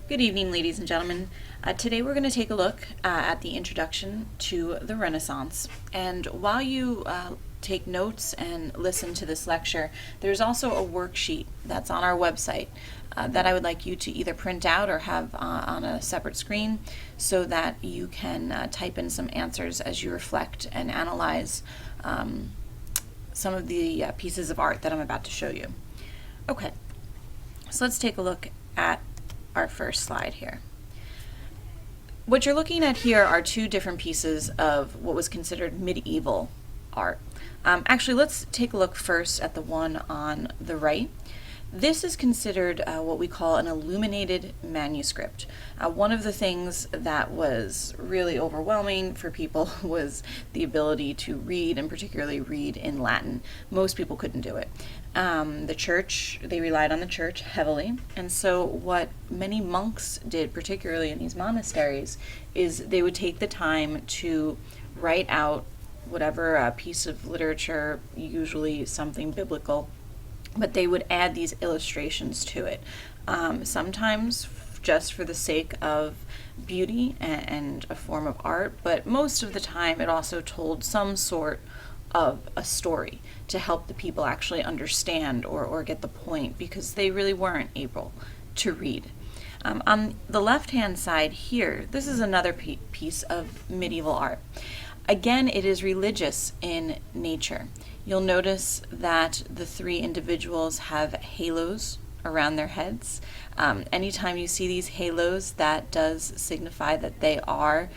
Good evening, ladies and gentlemen. Today we're going to take a look at the introduction to the Renaissance. And while you take notes and listen to this lecture, there's also a worksheet that's on our website that I would like you to either print out or have on a separate screen so that you can type in some answers as you reflect and analyze some of the pieces of art that I'm about to show you. Okay, so let's take a look at our first slide here. What you're looking at here are two different pieces of what was considered medieval art. Actually, let's take a look first at the one on the right. This is considered what we call an illuminated manuscript. One of the things that was really overwhelming for people was the ability to read, and particularly read in Latin. Most people couldn't do it. The church, they relied on the church heavily, and so what many monks did, particularly in these monasteries, is they would take the time to write out whatever piece of literature, usually something biblical, but they would add these illustrations to it, sometimes just for the sake of beauty and a form of art, but most of the time it also told some sort of a story to help the people actually understand or get the point, because they really weren't able to read. On the left-hand side here, this is another piece of medieval art. Again, it is religious in nature. You'll notice that the three individuals have halos around their heads. Anytime you see these halos, that does signify that they are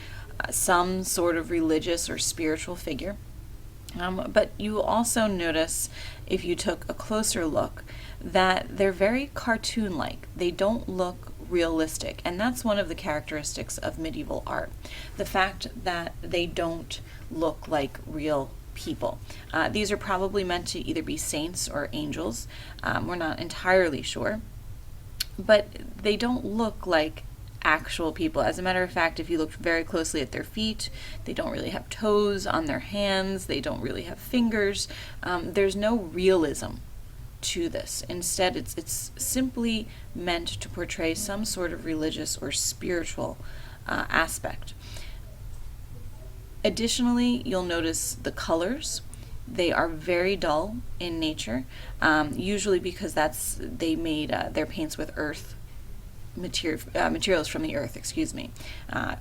some sort of religious or spiritual figure. But you will also notice, if you took a closer look, that they're very cartoon-like. They don't look realistic, and that's one of the characteristics of medieval art. The fact that they don't look like real people. These are probably meant to either be saints or angels. We're not entirely sure, but they don't look like actual people. As a matter of fact, if you look very closely at their feet, they don't really have toes on their hands, they don't really have fingers. There's no realism to this. Instead, it's simply meant to portray some sort of religious or spiritual aspect. Additionally, you'll notice the colors. They are very dull in nature, usually because they made their paints with earth materials from the earth,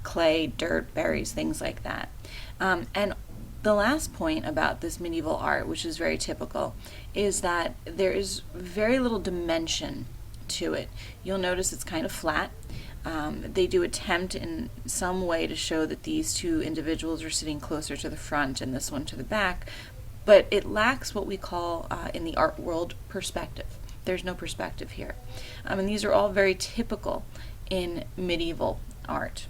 clay, dirt, berries, things like that. And the last point about this medieval art, which is very typical, is that there is very little dimension to it. You'll notice it's kind of flat. They do attempt in some way to show that these two individuals are sitting closer to the front and this one to the back, but it lacks what we call in the art world perspective. There's no perspective here. And these are all very typical in medieval art.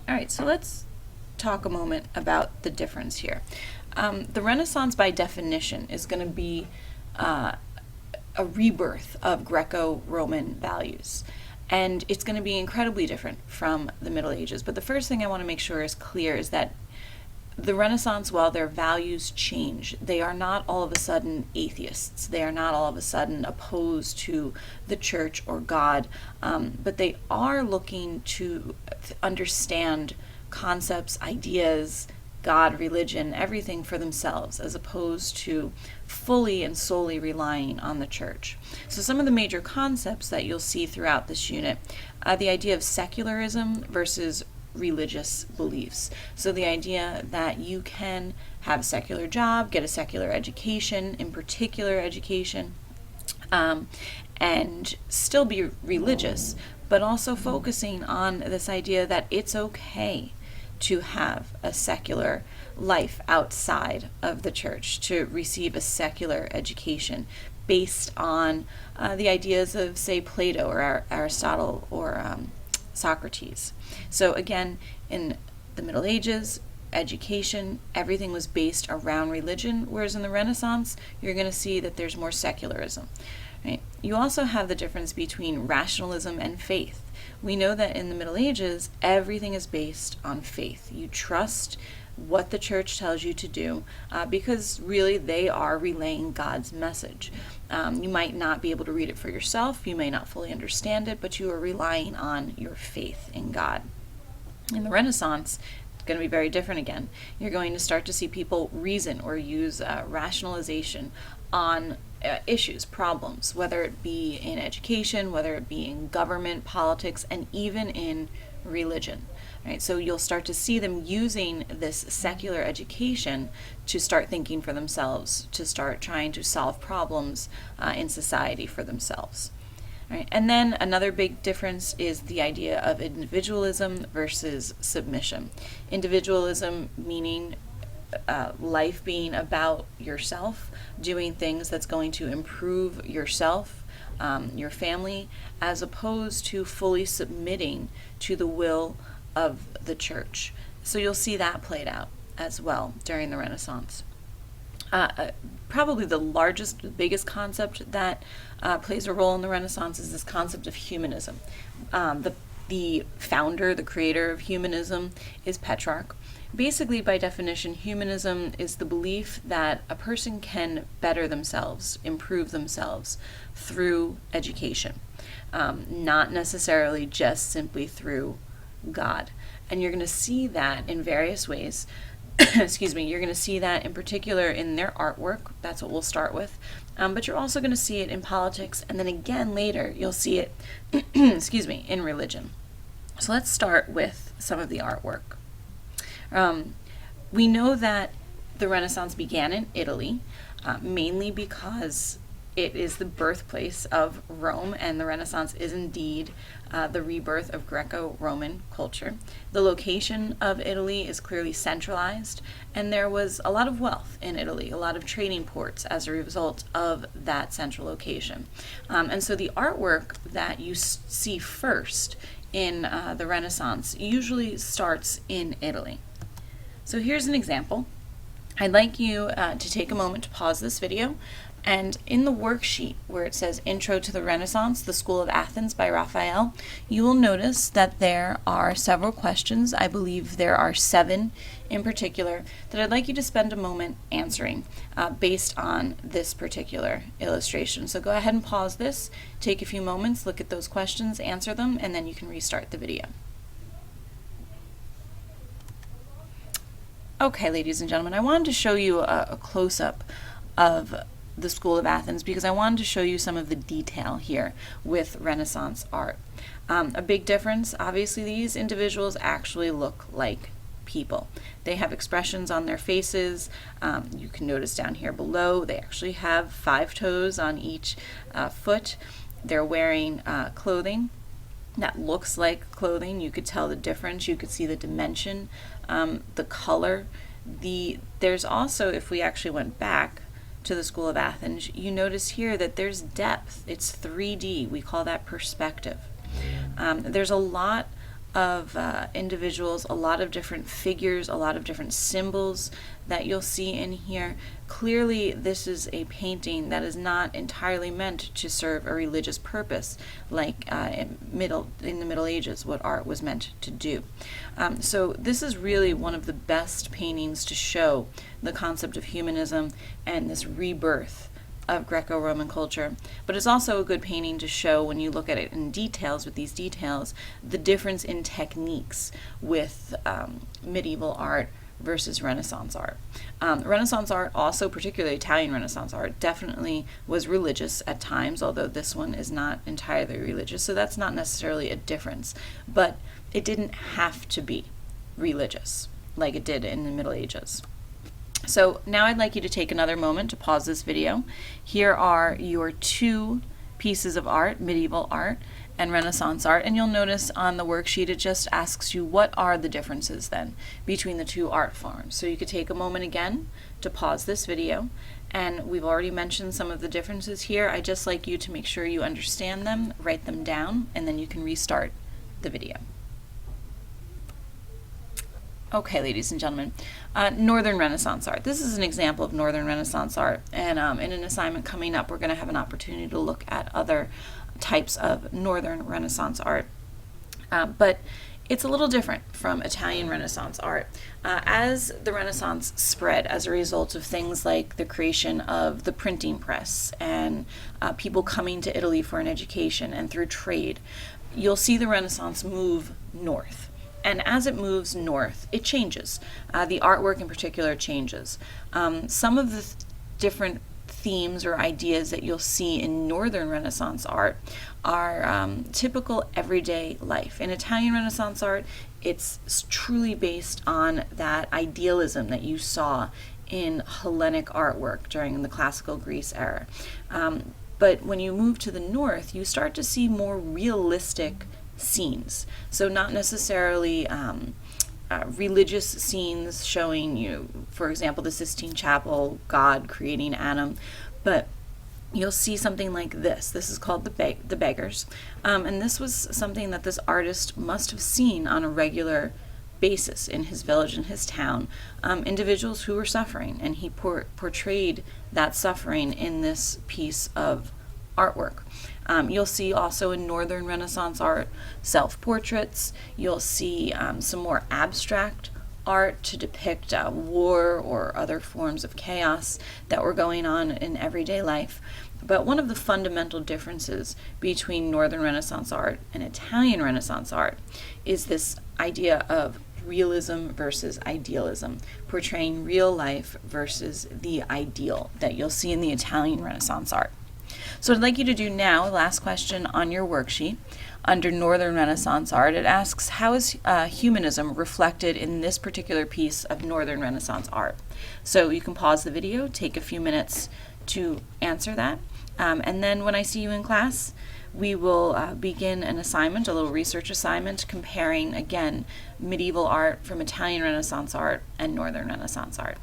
All right, so let's talk a moment about the difference here. The Renaissance, by definition, is going to be a rebirth of Greco-Roman values. And it's going to be incredibly different from the Middle Ages. But the first thing I want to make sure is clear is that the Renaissance, while their values change, they are not all of a sudden atheists. They are not all of a sudden opposed to the church or God, but they are looking to understand concepts, ideas, God, religion, everything for themselves, as opposed to fully and solely relying on the church. So some of the major concepts that you'll see throughout this unit, the idea of secularism versus religious beliefs. So the idea that you can have a secular job, get a secular education, in particular education, and still be religious, but also focusing on this idea that it's okay to have a secular life outside of the church, to receive a secular education based on the ideas of, say, Plato or Aristotle or Socrates. So again, in the Middle Ages, education, everything was based around religion, whereas in the Renaissance, you're going to see that there's more secularism. Right? You also have the difference between rationalism and faith. We know that in the Middle Ages, everything is based on faith. You trust what the church tells you to do, because really they are relaying God's message. You might not be able to read it for yourself, you may not fully understand it, but you are relying on your faith in God. In the Renaissance, it's going to be very different again. You're going to start to see people reason or use rationalization on issues, problems, whether it be in education, whether it be in government, politics, and even in religion. Right? So you'll start to see them using this secular education to start thinking for themselves, to start trying to solve problems in society for themselves. Right? And then another big difference is the idea of individualism versus submission. Individualism meaning life being about yourself, doing things that's going to improve yourself, your family, as opposed to fully submitting to the will of the church. So you'll see that played out as well during the Renaissance. Probably the largest, the biggest concept that plays a role in the Renaissance is this concept of humanism. The founder, the creator of humanism is Petrarch. Basically, by definition, humanism is the belief that a person can better themselves, improve themselves through education, not necessarily just simply through God. And you're going to see that in various ways. Excuse me, you're going to see that in particular in their artwork. That's what we'll start with. But you're also going to see it in politics, and then again later you'll see it excuse me, in religion. So let's start with some of the artwork. We know that the Renaissance began in Italy, mainly because it is the birthplace of Rome, and the Renaissance is indeed the rebirth of Greco-Roman culture. The location of Italy is clearly centralized, and there was a lot of wealth in Italy, a lot of trading ports as a result of that central location. And so the artwork that you see first in the Renaissance usually starts in Italy. So here's an example. I'd like you to take a moment to pause this video, and in the worksheet where it says Intro to the Renaissance, the School of Athens by Raphael, you will notice that there are several questions. I believe there are 7 in particular that I'd like you to spend a moment answering based on this particular illustration. So go ahead and pause this, take a few moments, look at those questions, answer them, and then you can restart the video. Okay, ladies and gentlemen, I wanted to show you a close-up of the School of Athens because I wanted to show you some of the detail here with Renaissance art. A big difference, obviously these individuals actually look like people. They have expressions on their faces. You can notice down here below they actually have 5 toes on each foot. They're wearing clothing that looks like clothing. You could tell the difference. You could see the dimension, the color. There's also, if we actually went back to the School of Athens, you notice here that there's depth. It's 3D. We call that perspective. There's a lot of individuals, a lot of different figures, a lot of different symbols that you'll see in here. Clearly, this is a painting that is not entirely meant to serve a religious purpose, like in the Middle Ages, what art was meant to do. So this is really one of the best paintings to show the concept of humanism and this rebirth of Greco-Roman culture, but it's also a good painting to show, when you look at it in details, with these details, the difference in techniques with medieval art versus Renaissance art. Renaissance art, also particularly Italian Renaissance art, definitely was religious at times, although this one is not entirely religious, so that's not necessarily a difference, but it didn't have to be religious like it did in the Middle Ages. So now I'd like you to take another moment to pause this video. Here are your 2 pieces of art, medieval art and Renaissance art, and you'll notice on the worksheet it just asks you what are the differences then between the 2 art forms. So you could take a moment again to pause this video, and we've already mentioned some of the differences here. I'd just like you to make sure you understand them, write them down, and then you can restart the video. Okay, ladies and gentlemen, Northern Renaissance art. This is an example of Northern Renaissance art, and in an assignment coming up, we're going to have an opportunity to look at other types of Northern Renaissance art. But It's a little different from Italian Renaissance art. As the Renaissance spread as a result of things like the creation of the printing press and people coming to Italy for an education and through trade, you'll see the Renaissance move north. And as it moves north, it changes. The artwork in particular changes. Some of the different themes or ideas that you'll see in Northern Renaissance art are typical everyday life. In Italian Renaissance art, it's truly based on that idealism that you saw in Hellenic artwork during the classical Greece era. But when you move to the north, you start to see more realistic scenes. So not necessarily religious scenes showing, for example, the Sistine Chapel, God creating Adam, but you'll see something like this. This is called the Beggars, and this was something that this artist must have seen on a regular basis in his village, in his town, individuals who were suffering, and he portrayed that suffering in this piece of artwork. You'll see also in Northern Renaissance art self-portraits. You'll see some more abstract art to depict war or other forms of chaos that were going on in everyday life. But one of the fundamental differences between Northern Renaissance art and Italian Renaissance art is this idea of realism versus idealism, portraying real life versus the ideal that you'll see in the Italian Renaissance art. So I'd like you to do now, last question on your worksheet. Under Northern Renaissance art, it asks, how is humanism reflected in this particular piece of Northern Renaissance art? So you can pause the video, take a few minutes to answer that, and then when I see you in class, we will begin an assignment, a little research assignment, comparing, again, medieval art from Italian Renaissance art and Northern Renaissance art.